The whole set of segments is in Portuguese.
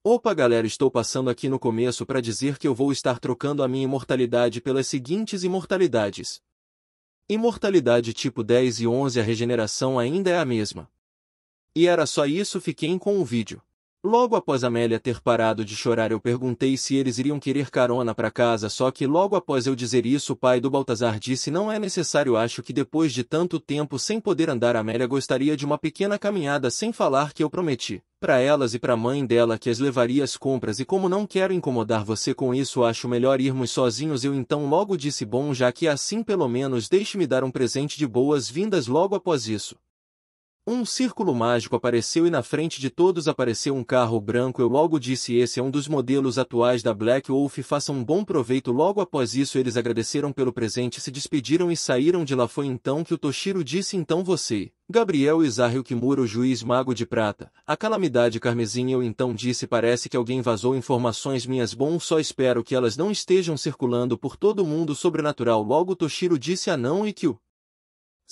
Opa galera, estou passando aqui no começo para dizer que eu vou estar trocando a minha imortalidade pelas seguintes imortalidades. Imortalidade tipo 10 e 11, a regeneração ainda é a mesma. E era só isso, fiquem com o vídeo. Logo após Amélia ter parado de chorar, eu perguntei se eles iriam querer carona para casa, só que logo após eu dizer isso, o pai do Baltazar disse: não é necessário, acho que depois de tanto tempo sem poder andar, Amélia gostaria de uma pequena caminhada, sem falar que eu prometi para elas e para a mãe dela que as levaria às compras, e como não quero incomodar você com isso, acho melhor irmos sozinhos. Eu então logo disse: bom, já que é assim, pelo menos deixe-me dar um presente de boas-vindas. Logo após isso, um círculo mágico apareceu e na frente de todos apareceu um carro branco. Eu logo disse: esse é um dos modelos atuais da Black Wolf, faça um bom proveito. Logo após isso eles agradeceram pelo presente, se despediram e saíram de lá. Foi então que o Toshiro disse: então você, Gabriel Isahio Kimura, o juiz mago de prata, a calamidade carmesim. Eu então disse: parece que alguém vazou informações minhas, bom, só espero que elas não estejam circulando por todo mundo sobrenatural. Logo Toshiro disse: ah não, e que o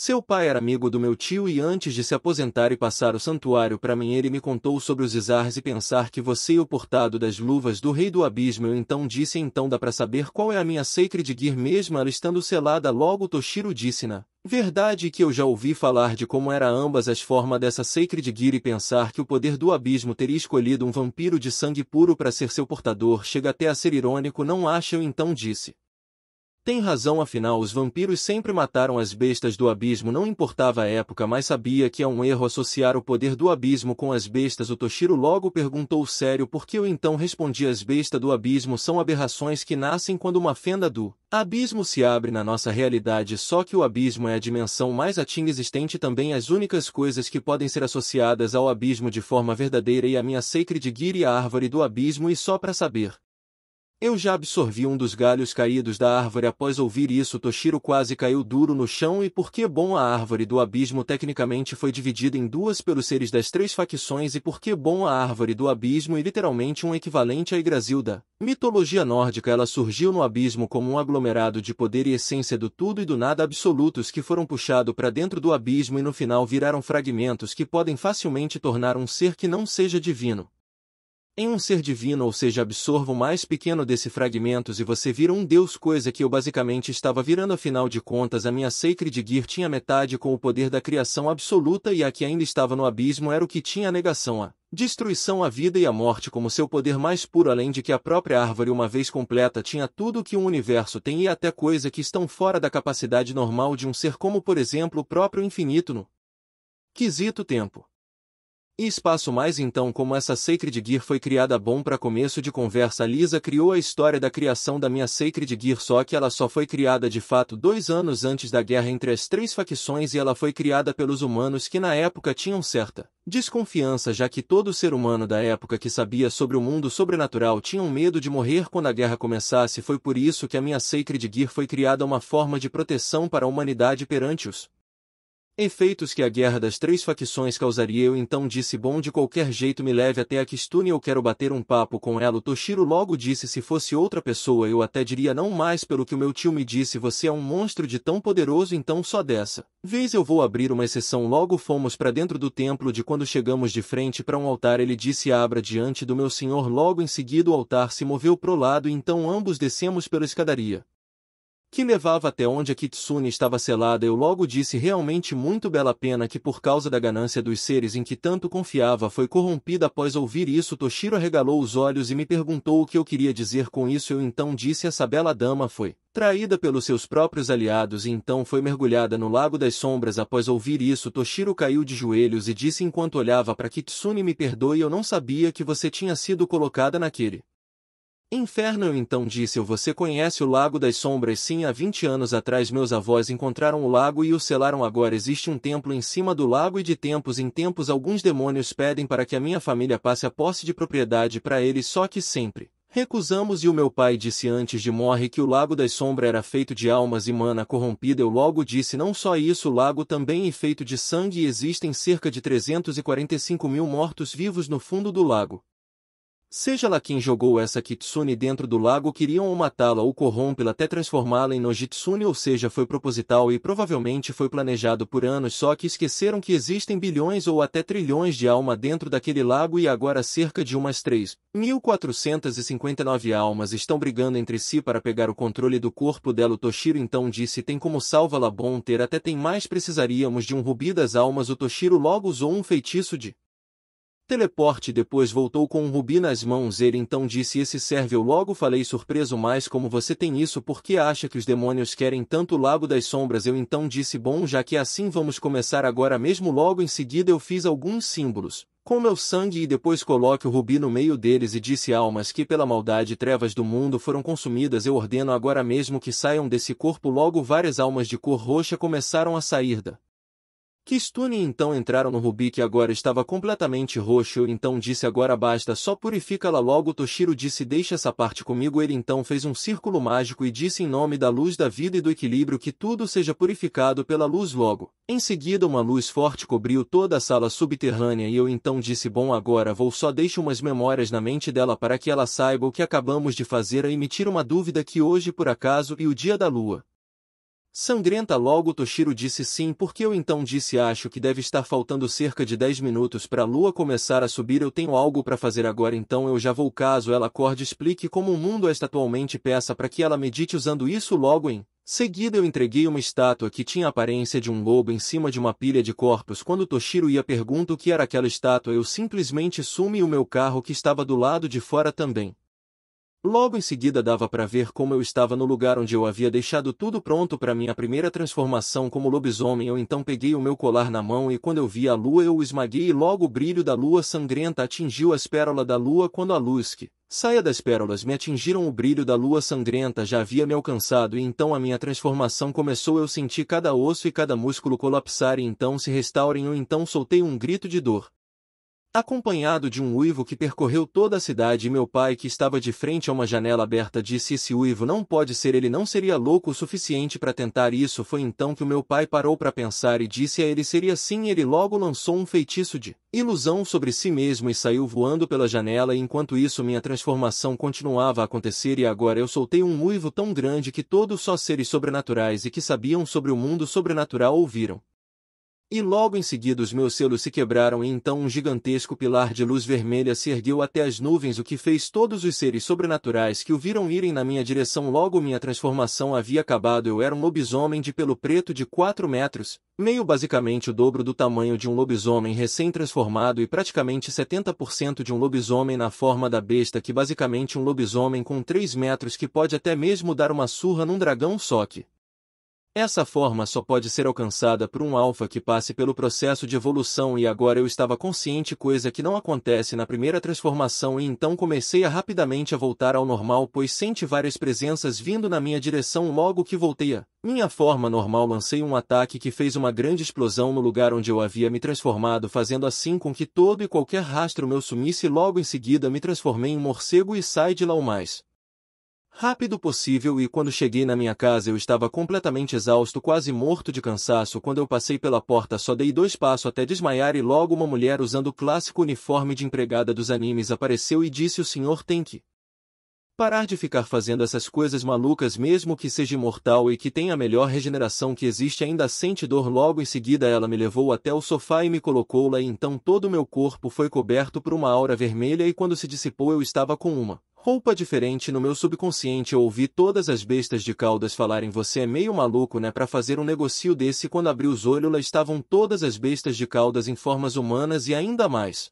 seu pai era amigo do meu tio e antes de se aposentar e passar o santuário para mim, ele me contou sobre os Izars e pensar que você é o portado das luvas do Rei do Abismo. Eu então disse: então dá para saber qual é a minha Sacred Gear mesmo, ela estando selada? Logo Toshiro disse: na verdade que eu já ouvi falar de como era ambas as formas dessa Sacred Gear e pensar que o poder do abismo teria escolhido um vampiro de sangue puro para ser seu portador chega até a ser irônico, não acha? Eu então disse: tem razão, afinal os vampiros sempre mataram as bestas do abismo, não importava a época, mas sabia que é um erro associar o poder do abismo com as bestas. O Toshiro logo perguntou: sério? Porque eu então respondi: as bestas do abismo são aberrações que nascem quando uma fenda do abismo se abre na nossa realidade, só que o abismo é a dimensão mais atinga existente, também as únicas coisas que podem ser associadas ao abismo de forma verdadeira, e a minha Sacred Gear e a árvore do abismo. E só para saber, eu já absorvi um dos galhos caídos da árvore. Após ouvir isso, Toshiro quase caiu duro no chão. E porque bom, a árvore do abismo tecnicamente foi dividida em duas pelos seres das três facções, e porque bom, a árvore do abismo é literalmente um equivalente a Yggdrasil da mitologia nórdica. Ela surgiu no abismo como um aglomerado de poder e essência do tudo e do nada absolutos que foram puxados para dentro do abismo e no final viraram fragmentos que podem facilmente tornar um ser que não seja divino em um ser divino, ou seja, absorva o mais pequeno desses fragmentos e você vira um deus, coisa que eu basicamente estava virando. Afinal de contas, a minha Sacred Gear tinha metade com o poder da criação absoluta e a que ainda estava no abismo era o que tinha a negação, a destruição, a vida e a morte como seu poder mais puro, além de que a própria árvore, uma vez completa, tinha tudo o que um universo tem e até coisas que estão fora da capacidade normal de um ser, como por exemplo o próprio infinito no quesito tempo e espaço. Mas então, como essa Sacred Gear foi criada, bom, para começo de conversa, a Lisa criou a história da criação da minha Sacred Gear, só que ela só foi criada de fato 2 anos antes da guerra entre as três facções, e ela foi criada pelos humanos que na época tinham certa desconfiança, já que todo ser humano da época que sabia sobre o mundo sobrenatural tinham medo de morrer quando a guerra começasse. Foi por isso que a minha Sacred Gear foi criada, uma forma de proteção para a humanidade perante os efeitos que a guerra das três facções causaria. Eu então disse: bom, de qualquer jeito me leve até a Kitsune, eu quero bater um papo com ela. O Toshiro logo disse: se fosse outra pessoa eu até diria não, mas pelo que o meu tio me disse, você é um monstro de tão poderoso, então só dessa vez eu vou abrir uma exceção. Logo fomos para dentro do templo. De quando chegamos de frente para um altar, ele disse: abra diante do meu senhor. Logo em seguida o altar se moveu pro lado e então ambos descemos pela escadaria que levava até onde a Kitsune estava selada. Eu logo disse: realmente muito bela, pena que por causa da ganância dos seres em que tanto confiava foi corrompida. Após ouvir isso, Toshiro arregalou os olhos e me perguntou o que eu queria dizer com isso. Eu então disse: essa bela dama foi traída pelos seus próprios aliados e então foi mergulhada no Lago das Sombras. Após ouvir isso, Toshiro caiu de joelhos e disse enquanto olhava para Kitsune: me perdoe, eu não sabia que você tinha sido colocada naquele inferno. Eu então disse: você conhece o Lago das Sombras? Sim, há 20 anos atrás meus avós encontraram o lago e o selaram. Agora existe um templo em cima do lago e de tempos em tempos alguns demônios pedem para que a minha família passe a posse de propriedade para eles, só que sempre recusamos. E o meu pai disse antes de morrer que o Lago das Sombras era feito de almas e mana corrompida. Eu logo disse: não só isso, o lago também é feito de sangue e existem cerca de 345 mil mortos-vivos no fundo do lago. Seja lá quem jogou essa kitsune dentro do lago, queriam ou matá-la ou corrompê-la até transformá-la em Nojitsune, ou seja, foi proposital e provavelmente foi planejado por anos, só que esqueceram que existem bilhões ou até trilhões de almas dentro daquele lago e agora cerca de umas 3.459 almas estão brigando entre si para pegar o controle do corpo dela. O Toshiro então disse: tem como salva-la, bom ter, até tem mais, precisaríamos de um rubi das almas. O Toshiro logo usou um feitiço de teleporte e depois voltou com um rubi nas mãos. Ele então disse: esse serve. Eu logo falei surpreso: mas como você tem isso? Por que acha que os demônios querem tanto o Lago das Sombras? Eu então disse: bom, já que é assim, vamos começar agora mesmo. Logo em seguida eu fiz alguns símbolos com meu sangue e depois coloque o rubi no meio deles e disse: almas que pela maldade e trevas do mundo foram consumidas, eu ordeno agora mesmo que saiam desse corpo. Logo várias almas de cor roxa começaram a sair da Kitsune e então entraram no rubi, que agora estava completamente roxo. Eu então disse: agora basta, só purifica-la logo. Toshiro disse: deixa essa parte comigo. Ele então fez um círculo mágico e disse: em nome da luz da vida e do equilíbrio, que tudo seja purificado pela luz. Logo em seguida uma luz forte cobriu toda a sala subterrânea e eu então disse: bom, agora vou só deixar umas memórias na mente dela para que ela saiba o que acabamos de fazer. A emitir uma dúvida que hoje por acaso e o dia da lua sangrenta. Logo Toshiro disse: sim, porque eu então disse: acho que deve estar faltando cerca de 10 minutos para a lua começar a subir. Eu tenho algo para fazer agora, então eu já vou. Caso ela acorde, explique como o mundo está atualmente, peça para que ela medite usando isso. Logo em seguida eu entreguei uma estátua que tinha a aparência de um lobo em cima de uma pilha de corpos. Quando Toshiro ia perguntar o que era aquela estátua, eu simplesmente sumi o meu carro que estava do lado de fora também. Logo em seguida dava para ver como eu estava no lugar onde eu havia deixado tudo pronto para minha primeira transformação como lobisomem. Eu então peguei o meu colar na mão e quando eu vi a lua eu o esmaguei e logo o brilho da lua sangrenta atingiu as pérolas da lua. Quando a luz que saia das pérolas me atingiram, o brilho da lua sangrenta já havia me alcançado e então a minha transformação começou. Eu senti cada osso e cada músculo colapsar e então se restaurem. Eu então soltei um grito de dor, acompanhado de um uivo que percorreu toda a cidade, e meu pai, que estava de frente a uma janela aberta, disse: esse uivo não pode ser, ele não seria louco o suficiente para tentar isso. Foi então que o meu pai parou para pensar e disse a ele: seria sim. Ele logo lançou um feitiço de ilusão sobre si mesmo e saiu voando pela janela, e enquanto isso minha transformação continuava a acontecer e agora eu soltei um uivo tão grande que todos só seres sobrenaturais e que sabiam sobre o mundo sobrenatural ouviram. E logo em seguida os meus selos se quebraram e então um gigantesco pilar de luz vermelha se ergueu até as nuvens, o que fez todos os seres sobrenaturais que o viram irem na minha direção. Logo minha transformação havia acabado. Eu era um lobisomem de pelo preto de 4 metros, meio basicamente o dobro do tamanho de um lobisomem recém-transformado e praticamente 70% de um lobisomem na forma da besta, que basicamente um lobisomem com 3 metros que pode até mesmo dar uma surra num dragão, só que essa forma só pode ser alcançada por um alfa que passe pelo processo de evolução. E agora eu estava consciente, coisa que não acontece na primeira transformação, e então comecei a rapidamente a voltar ao normal, pois senti várias presenças vindo na minha direção. Logo que voltei a minha forma normal, lancei um ataque que fez uma grande explosão no lugar onde eu havia me transformado, fazendo assim com que todo e qualquer rastro meu sumisse. Logo em seguida me transformei em morcego e saí de lá o mais rápido possível, e quando cheguei na minha casa eu estava completamente exausto, quase morto de cansaço. Quando eu passei pela porta só dei 2 passos até desmaiar e logo uma mulher usando o clássico uniforme de empregada dos animes apareceu e disse: o senhor tem que parar de ficar fazendo essas coisas malucas, mesmo que seja imortal e que tenha a melhor regeneração que existe, ainda sente dor. Logo em seguida ela me levou até o sofá e me colocou lá, e então todo o meu corpo foi coberto por uma aura vermelha, e quando se dissipou eu estava com uma roupa diferente. No meu subconsciente eu ouvi todas as bestas de caudas falarem: você é meio maluco, né, para fazer um negocio desse. Quando abri os olhos lá estavam todas as bestas de caudas em formas humanas e ainda mais.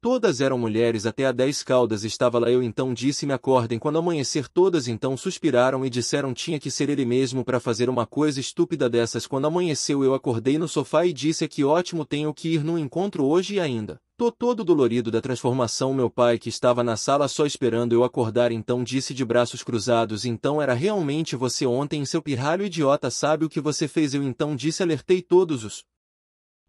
Todas eram mulheres, até a 10 caudas estava lá. Eu então disse: me acordem quando amanhecer. Todas então suspiraram e disseram tinha que ser ele mesmo para fazer uma coisa estúpida dessas. Quando amanheceu eu acordei no sofá e disse: que ótimo, tenho que ir num encontro hoje e ainda tô todo dolorido da transformação. Meu pai, que estava na sala só esperando eu acordar, então disse de braços cruzados: então era realmente você ontem, seu pirralho idiota, sabe o que você fez? Eu então disse, alertei todos os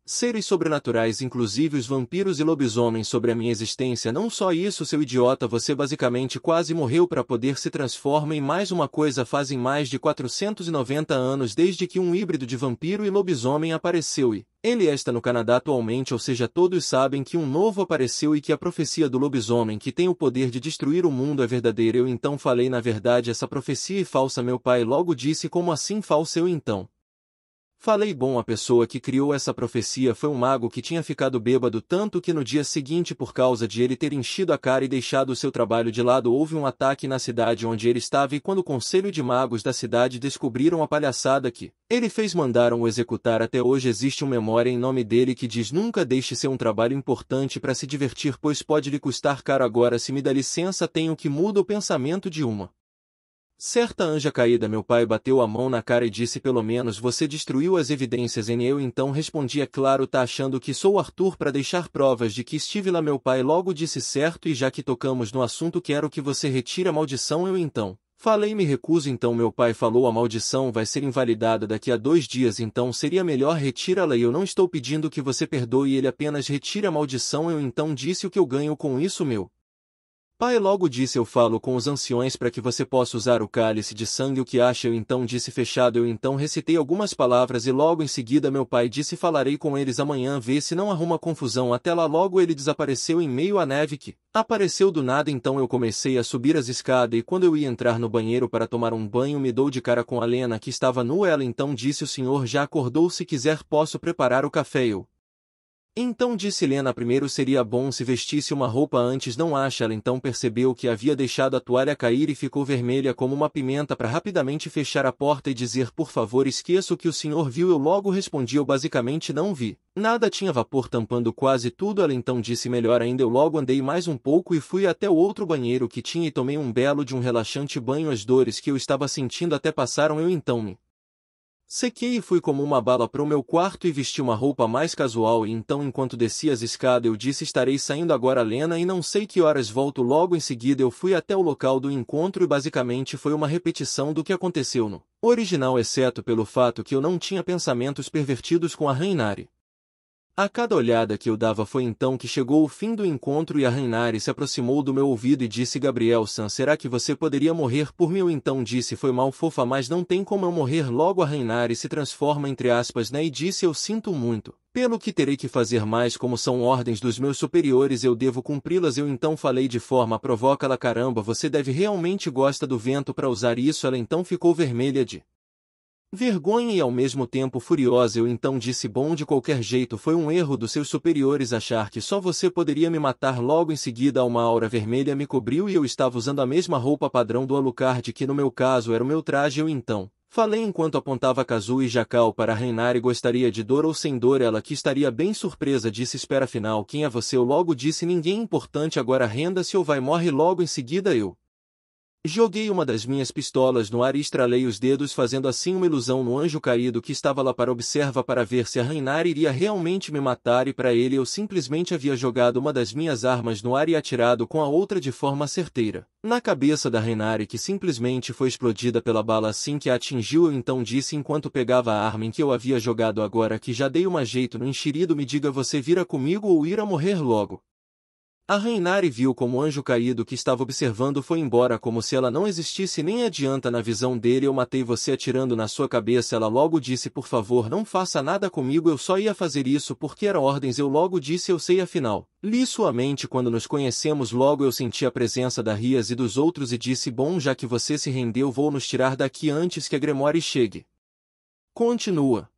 Seres sobrenaturais, inclusive os vampiros e lobisomens, sobre a minha existência. Não só isso, seu idiota, você basicamente quase morreu para poder se transformar em mais uma coisa. Fazem mais de 490 anos desde que um híbrido de vampiro e lobisomem apareceu e ele está no Canadá atualmente, ou seja, todos sabem que um novo apareceu e que a profecia do lobisomem que tem o poder de destruir o mundo é verdadeira. Eu então falei, na verdade essa profecia é falsa. Meu pai logo disse, como assim falsa? Eu então falei, bom, a pessoa que criou essa profecia foi um mago que tinha ficado bêbado tanto que no dia seguinte, por causa de ele ter enchido a cara e deixado o seu trabalho de lado, houve um ataque na cidade onde ele estava, e quando o conselho de magos da cidade descobriram a palhaçada que ele fez, mandaram o executar. Até hoje existe uma memória em nome dele que diz: nunca deixe ser um trabalho importante para se divertir, pois pode lhe custar caro. Agora, se me dá licença, tenho que mudar o pensamento de uma certa anja caída. Meu pai bateu a mão na cara e disse: pelo menos você destruiu as evidências. Eu então respondi: é claro, tá achando que sou Arthur para deixar provas de que estive lá? Meu pai logo disse: certo, e já que tocamos no assunto, quero que você retire a maldição. Eu então falei: me recuso. Então meu pai falou: a maldição vai ser invalidada daqui a 2 dias, então seria melhor retirá-la. E eu não estou pedindo que você perdoe ele, apenas retire a maldição. Eu então disse: o que eu ganho com isso? Meu pai logo disse: eu falo com os anciões para que você possa usar o cálice de sangue. O que acha? Eu então disse: fechado. Eu então recitei algumas palavras e logo em seguida meu pai disse: falarei com eles amanhã, vê se não arruma confusão. Até lá. Logo ele desapareceu em meio à neve que apareceu do nada. Então eu comecei a subir as escadas e quando eu ia entrar no banheiro para tomar um banho, me dou de cara com a Lena, que estava nua. Ela então disse: o senhor já acordou? Se quiser posso preparar o café. Eu então disse: Lena, primeiro seria bom se vestisse uma roupa antes, não acha? Ela então percebeu que havia deixado a toalha cair e ficou vermelha como uma pimenta para rapidamente fechar a porta e dizer: por favor, esqueça o que o senhor viu. Eu logo respondi: eu basicamente não vi nada, tinha vapor tampando quase tudo. Ela então disse: melhor ainda. Eu logo andei mais um pouco e fui até o outro banheiro que tinha e tomei um belo de um relaxante banho. As dores que eu estava sentindo até passaram. Eu então me sequei e fui como uma bala para o meu quarto e vesti uma roupa mais casual. E então, enquanto descia as escadas, eu disse: estarei saindo agora, Lena, e não sei que horas volto. Logo em seguida eu fui até o local do encontro e basicamente foi uma repetição do que aconteceu no original, exceto pelo fato que eu não tinha pensamentos pervertidos com a Rainari. A cada olhada que eu dava foi então que chegou o fim do encontro e a Rainari se aproximou do meu ouvido e disse: Gabriel-san, será que você poderia morrer por mim? Eu então disse: foi mal, fofa, mas não tem como eu morrer. Logo a Rainari se transforma entre aspas, né, e disse: eu sinto muito, pelo que terei que fazer, mas como são ordens dos meus superiores eu devo cumpri-las. Eu então falei de forma provoca-la: caramba, você deve realmente gosta do vento para usar isso. Ela então ficou vermelha de vergonha e ao mesmo tempo furiosa. Eu então disse: bom, de qualquer jeito foi um erro dos seus superiores achar que só você poderia me matar. Logo em seguida uma aura vermelha me cobriu e eu estava usando a mesma roupa padrão do Alucard, que no meu caso era o meu traje. Eu então falei enquanto apontava Kazuo e Jacal para Rainari: gostaria de dor ou sem dor? Ela, que estaria bem surpresa, disse: espera, afinal quem é você? Eu logo disse: ninguém importante, agora renda-se ou vai morre. Logo em seguida eu joguei uma das minhas pistolas no ar e estralei os dedos, fazendo assim uma ilusão no anjo caído que estava lá para observar para ver se a Rainari iria realmente me matar, e para ele eu simplesmente havia jogado uma das minhas armas no ar e atirado com a outra de forma certeira na cabeça da Rainari, que simplesmente foi explodida pela bala assim que a atingiu. Eu então disse enquanto pegava a arma em que eu havia jogado: agora que já dei uma jeito no enxerido, me diga, você vira comigo ou irá morrer logo? A Rainari viu como o anjo caído que estava observando foi embora como se ela não existisse, nem adianta na visão dele: eu matei você atirando na sua cabeça. Ela logo disse: por favor, não faça nada comigo, eu só ia fazer isso porque eram ordens. Eu logo disse: eu sei, afinal li sua mente quando nos conhecemos. Logo eu senti a presença da Rias e dos outros e disse: bom, já que você se rendeu, vou nos tirar daqui antes que a Gremore chegue. Continua.